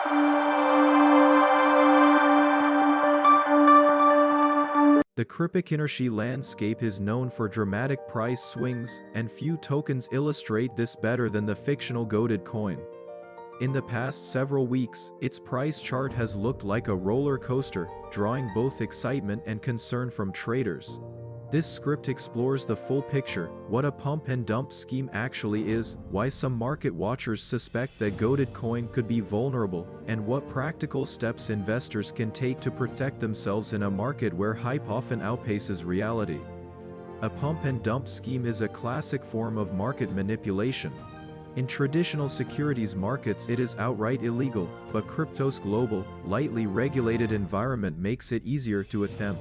The cryptocurrency landscape is known for dramatic price swings, and few tokens illustrate this better than the fictional goated coin. In the past several weeks, its price chart has looked like a roller coaster, drawing both excitement and concern from traders. This script explores the full picture, what a pump and dump scheme actually is, why some market watchers suspect that goated coin could be vulnerable, and what practical steps investors can take to protect themselves in a market where hype often outpaces reality. A pump and dump scheme is a classic form of market manipulation. In traditional securities markets it is outright illegal, but crypto's global, lightly regulated environment makes it easier to attempt.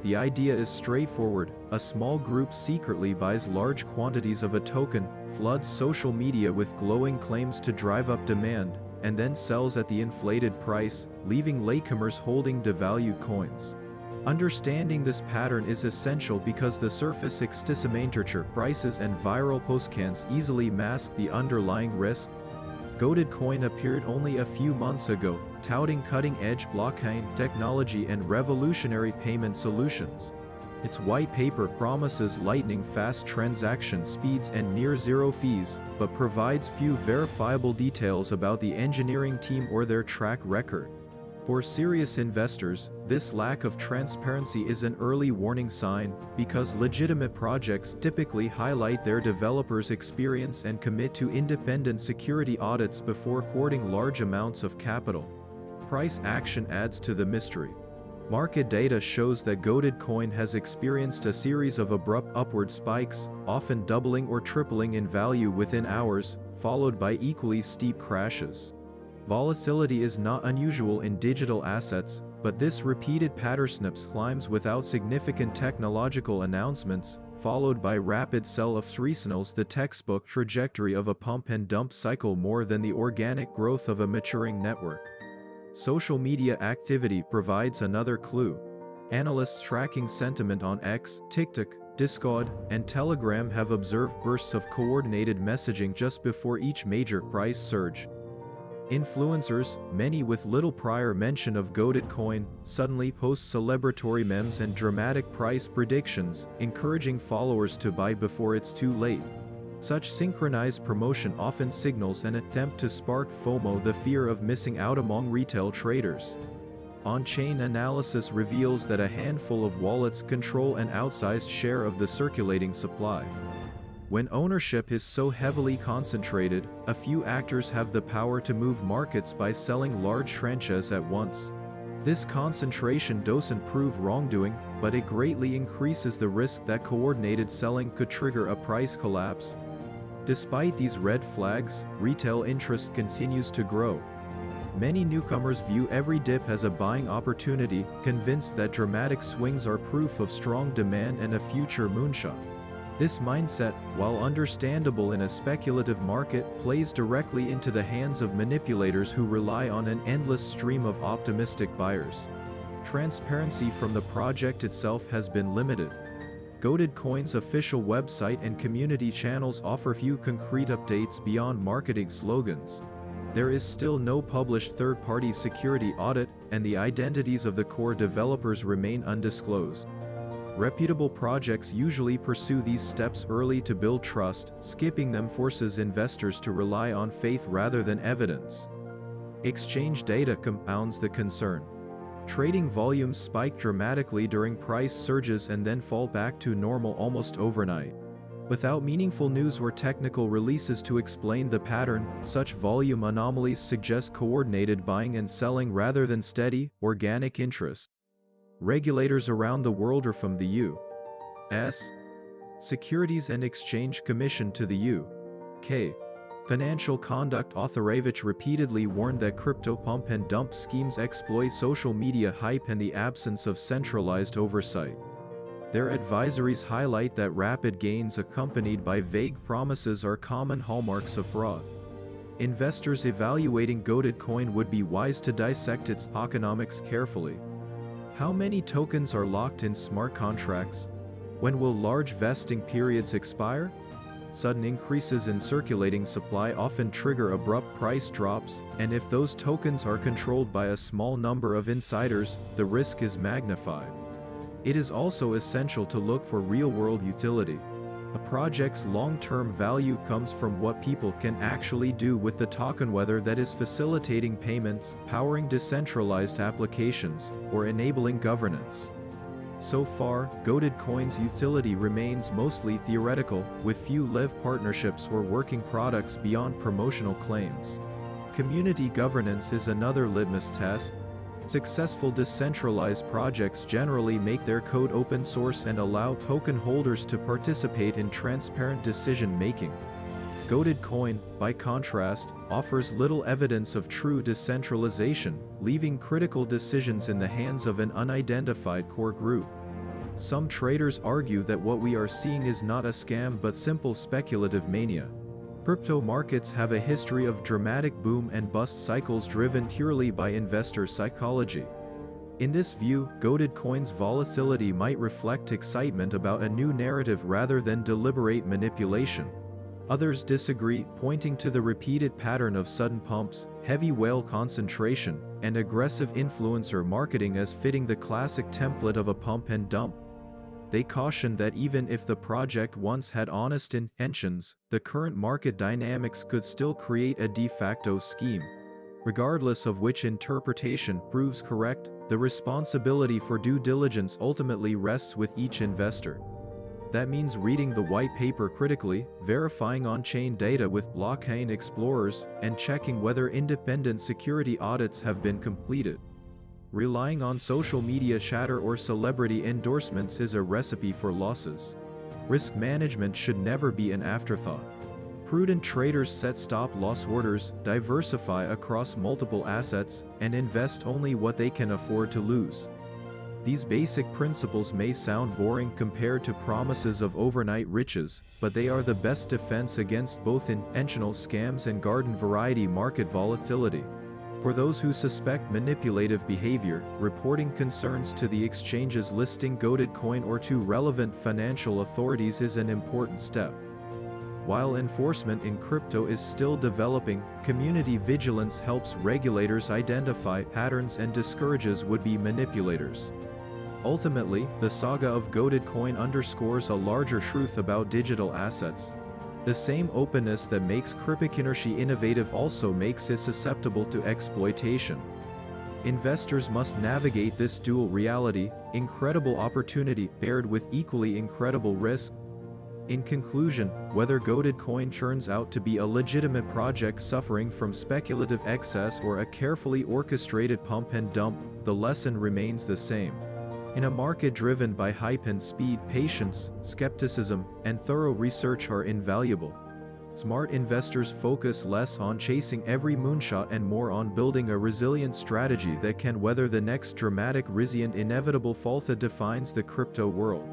The idea is straightforward: a small group secretly buys large quantities of a token, floods social media with glowing claims to drive up demand, and then sells at the inflated price, leaving latecomers holding devalued coins. Understanding this pattern is essential because the surface extasimenterture prices and viral postcans easily mask the underlying risk. Goated coin appeared only a few months ago, touting cutting-edge blockchain technology and revolutionary payment solutions. Its white paper promises lightning-fast transaction speeds and near-zero fees, but provides few verifiable details about the engineering team or their track record. For serious investors, this lack of transparency is an early warning sign, because legitimate projects typically highlight their developers' experience and commit to independent security audits before hoarding large amounts of capital. Price action adds to the mystery. Market data shows that goated coin has experienced a series of abrupt upward spikes, often doubling or tripling in value within hours, followed by equally steep crashes. Volatility is not unusual in digital assets, but this repeated pattern climbs without significant technological announcements, followed by rapid sell-offs signals the textbook trajectory of a pump and dump cycle more than the organic growth of a maturing network. Social media activity provides another clue. Analysts tracking sentiment on X, TikTok, Discord, and Telegram have observed bursts of coordinated messaging just before each major price surge. Influencers, many with little prior mention of goated coin, suddenly post celebratory memes and dramatic price predictions, encouraging followers to buy before it's too late. Such synchronized promotion often signals an attempt to spark FOMO, the fear of missing out, among retail traders. On-chain analysis reveals that a handful of wallets control an outsized share of the circulating supply. When ownership is so heavily concentrated, a few actors have the power to move markets by selling large tranches at once. This concentration doesn't prove wrongdoing, but it greatly increases the risk that coordinated selling could trigger a price collapse. Despite these red flags, retail interest continues to grow. Many newcomers view every dip as a buying opportunity, convinced that dramatic swings are proof of strong demand and a future moonshot. This mindset, while understandable in a speculative market, plays directly into the hands of manipulators who rely on an endless stream of optimistic buyers. Transparency from the project itself has been limited. Goated Coin's official website and community channels offer few concrete updates beyond marketing slogans. There is still no published third-party security audit, and the identities of the core developers remain undisclosed. Reputable projects usually pursue these steps early to build trust. Skipping them forces investors to rely on faith rather than evidence. Exchange data compounds the concern. Trading volumes spike dramatically during price surges and then fall back to normal almost overnight. Without meaningful news or technical releases to explain the pattern, such volume anomalies suggest coordinated buying and selling rather than steady, organic interest. Regulators around the world, are from the U.S. Securities and Exchange Commission to the U.K. Financial Conduct Authority, repeatedly warned that crypto pump and dump schemes exploit social media hype and the absence of centralized oversight. Their advisories highlight that rapid gains accompanied by vague promises are common hallmarks of fraud. Investors evaluating goated coin would be wise to dissect its tokenomics carefully. How many tokens are locked in smart contracts? When will large vesting periods expire? sudden increases in circulating supply often trigger abrupt price drops, and if those tokens are controlled by a small number of insiders, the risk is magnified. It is also essential to look for real-world utility. A project's long-term value comes from what people can actually do with the token, whether that is facilitating payments, powering decentralized applications, or enabling governance. So far, Goated Coin's utility remains mostly theoretical, with few live partnerships or working products beyond promotional claims. Community governance is another litmus test. Successful decentralized projects generally make their code open source and allow token holders to participate in transparent decision-making. Goated Coin, by contrast, offers little evidence of true decentralization, leaving critical decisions in the hands of an unidentified core group. Some traders argue that what we are seeing is not a scam but simple speculative mania. Crypto markets have a history of dramatic boom and bust cycles driven purely by investor psychology. In this view, Goated Coin's volatility might reflect excitement about a new narrative rather than deliberate manipulation. Others disagree, pointing to the repeated pattern of sudden pumps, heavy whale concentration, and aggressive influencer marketing as fitting the classic template of a pump and dump. They caution that even if the project once had honest intentions, the current market dynamics could still create a de facto scheme. Regardless of which interpretation proves correct, the responsibility for due diligence ultimately rests with each investor. That means reading the white paper critically, verifying on-chain data with blockchain explorers, and checking whether independent security audits have been completed. Relying on social media chatter or celebrity endorsements is a recipe for losses. Risk management should never be an afterthought. Prudent traders set stop-loss orders, diversify across multiple assets, and invest only what they can afford to lose. These basic principles may sound boring compared to promises of overnight riches, but they are the best defense against both intentional scams and garden-variety market volatility. For those who suspect manipulative behavior, reporting concerns to the exchange's listing Goated Coin or to relevant financial authorities is an important step. While enforcement in crypto is still developing, community vigilance helps regulators identify patterns and discourages would-be manipulators. Ultimately, the saga of Goated Coin underscores a larger truth about digital assets. The same openness that makes cryptocurrency innovative also makes it susceptible to exploitation. Investors must navigate this dual reality, incredible opportunity paired with equally incredible risk. In conclusion, whether Goated Coin turns out to be a legitimate project suffering from speculative excess or a carefully orchestrated pump and dump, the lesson remains the same. In a market driven by hype and speed, patience, skepticism, and thorough research are invaluable. Smart investors focus less on chasing every moonshot and more on building a resilient strategy that can weather the next dramatic rise and inevitable fall that defines the crypto world.